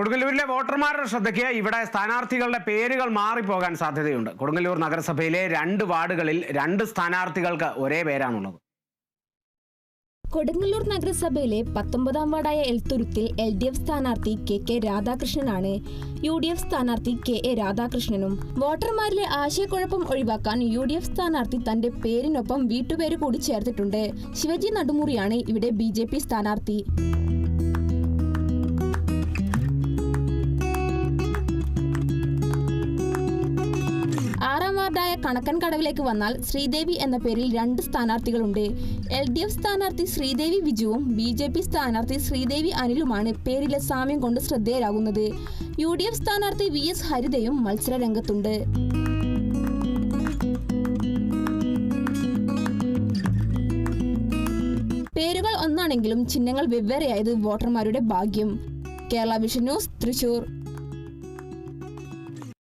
കൊടുങ്ങല്ലൂരിലെ വോട്ടർമാരുടെ ശ്രദ്ധയ്ക്ക് ഇവിടെ സ്ഥാനാർത്ഥികളുടെ പേരുകൾ മാറിപ്പോകാൻ സാധ്യതയുണ്ട്. കൊടുങ്ങല്ലൂർ നഗരസഭയിലെ 2 വാർഡുകളിൽ 2 സ്ഥാനാർത്ഥികൾക്ക് ഒരേ പേരാണുള്ളത്. കൊടുങ്ങല്ലൂർ നഗരസഭയിലെ 19-ാം വാർഡായ എൽത്തുരുത്തിൽ LDF സ്ഥാനാർത്ഥി KK രാധാകൃഷ്ണനാണ്. UDF സ്ഥാനാർത്ഥി KA രാധാകൃഷ്ണനും. വോട്ടർമാരിലെ ആശയക്കുഴപ്പം ഒഴിവാക്കാൻ UDF സ്ഥാനാർത്ഥി തന്റെ പേരിനൊപ്പം വീട്ടുപേര് കൂടി ചേർത്തിട്ടുണ്ട്. ശിവജി നടുമുറിയാണ് ഇവിടെ BJP സ്ഥാനാർത്ഥി. വാർഡായ കണക്കൻ കടവിലേക്ക് വന്നാൽ ശ്രീദേവി എന്ന പേരിൽ 2 സ്ഥാനാർത്ഥികളുണ്ട്. LDF സ്ഥാനാർത്ഥി ശ്രീദേവി വിജുവും BJP സ്ഥാനാർത്ഥി ശ്രീദേവി അനിലുമാണ് പേരിലെ സാമ്യം കൊണ്ട് ശ്രദ്ധേയരാകുന്നത്. UDF സ്ഥാനാർത്ഥി VS ഹരിതയും മത്സര രംഗത്തുണ്ട്. പേരുകൾ ഒന്നാണെങ്കിലും ചിഹ്നങ്ങൾ വെവ്വേറെയായത് വോട്ടർമാരുടെ ഭാഗ്യം. Kerala vision news, Thrissur.